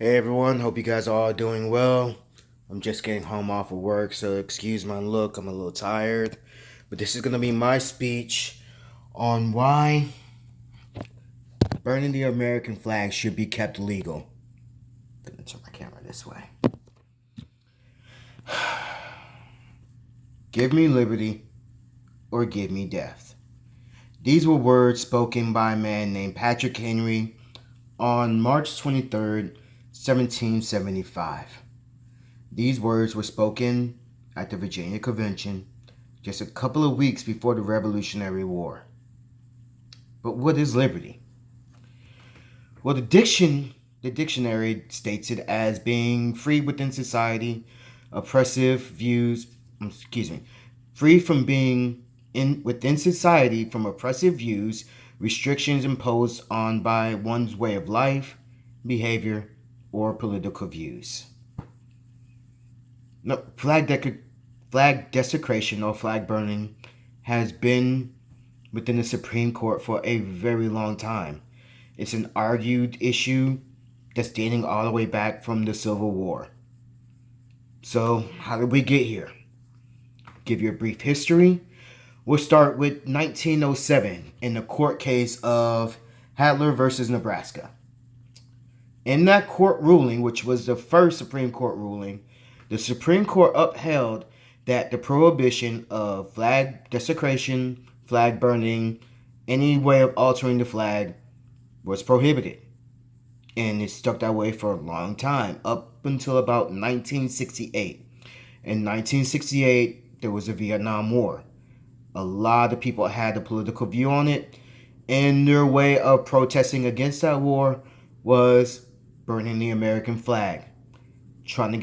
Hey everyone, hope you guys are all doing well. I'm just getting home off of work, so excuse my look, I'm a little tired. But this is going to be my speech on why burning the American flag should be kept legal. I'm going to turn my camera this way. Give me liberty or give me death. These were words spoken by a man named Patrick Henry on March 23rd, 1775. These words were spoken at the Virginia Convention just a couple of weeks before the Revolutionary War. But what is liberty? Well, the dictionary states it as being free within society, oppressive views, free from being in within society from oppressive views, restrictions imposed on by one's way of life, behavior, or political views. No, flag desecration or flag burning has been within the Supreme Court for a very long time. It's an argued issue that's dating all the way back from the Civil War. So, how did we get here? Give you a brief history. We'll start with 1907 in the court case of Hadler versus Nebraska. In that court ruling, which was the first Supreme Court ruling, the Supreme Court upheld that the prohibition of flag desecration, flag burning, any way of altering the flag was prohibited. And it stuck that way for a long time, up until about 1968. In 1968, there was the Vietnam War. A lot of people had a political view on it, and their way of protesting against that war was burning the American flag, trying to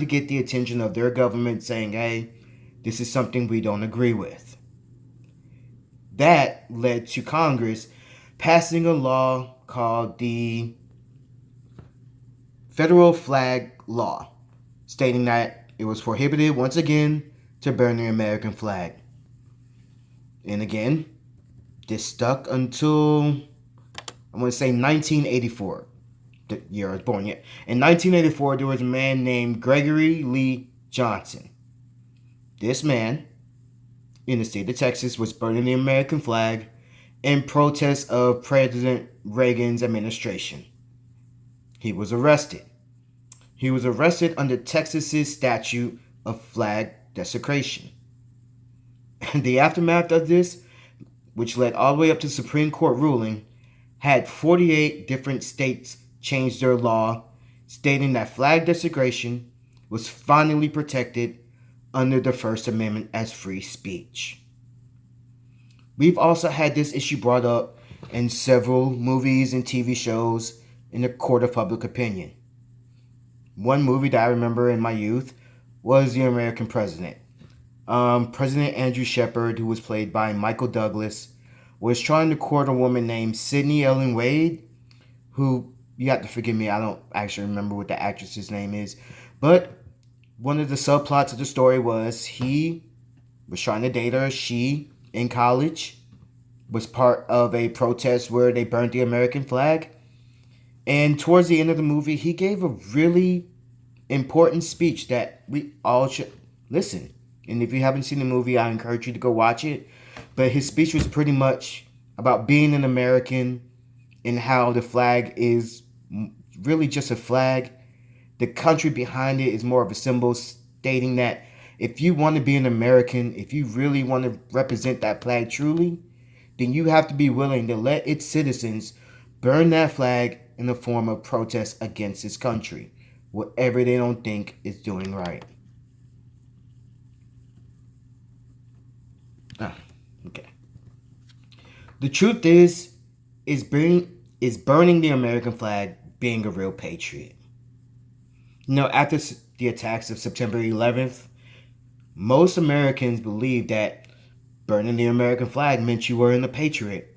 get the attention of their government, saying, "Hey, this is something we don't agree with." That led to Congress passing a law called the Federal Flag Law, stating that it was prohibited once again to burn the American flag. And again, this stuck until I want to say 1984, the year I was born. Yet in 1984, there was a man named Gregory Lee Johnson. This man, in the state of Texas, was burning the American flag in protest of President Reagan's administration. He was arrested. He was arrested under Texas's statute of flag desecration. And the aftermath of this, which led all the way up to Supreme Court ruling, had 48 different states change their law, stating that flag desecration was finally protected under the First Amendment as free speech. We've also had this issue brought up in several movies and TV shows in the court of public opinion. One movie that I remember in my youth was The American President. President Andrew Shepard, who was played by Michael Douglas, was trying to court a woman named Sydney Ellen Wade, who, you have to forgive me, I don't actually remember what the actress's name is, but one of the subplots of the story was he was trying to date her. She, in college, was part of a protest where they burned the American flag. And towards the end of the movie, he gave a really important speech that we all should listen. And if you haven't seen the movie, I encourage you to go watch it. But his speech was pretty much about being an American and how the flag is really just a flag. The country behind it is more of a symbol stating that if you want to be an American, if you really want to represent that flag truly, then you have to be willing to let its citizens burn that flag in the form of protest against its country, whatever they don't think is doing right. Okay. The truth is burning the American flag being a real patriot. After the attacks of September 11th, most Americans believed that burning the American flag meant you weren't a patriot.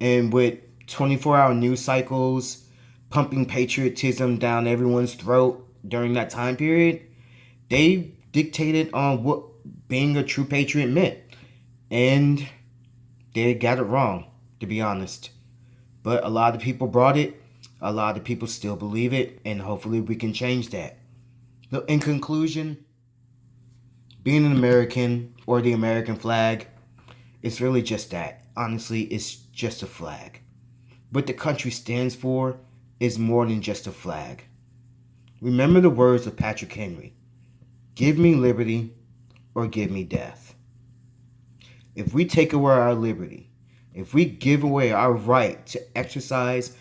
And with 24-hour news cycles pumping patriotism down everyone's throat during that time period, they dictated on what being a true patriot meant. And they got it wrong, to be honest. But a lot of people brought it. A lot of people still believe it, and hopefully we can change that. In conclusion, being an American or the American flag, it's really just that. Honestly, it's just a flag. What the country stands for is more than just a flag. Remember the words of Patrick Henry: give me liberty or give me death. If we take away our liberty, if we give away our right to exercise,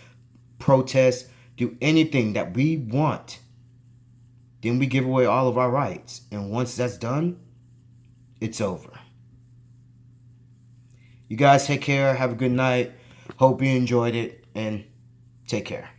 protest, do anything that we want, then we give away all of our rights. And once that's done, it's over. You guys take care. Have a good night. Hope you enjoyed it, and take care.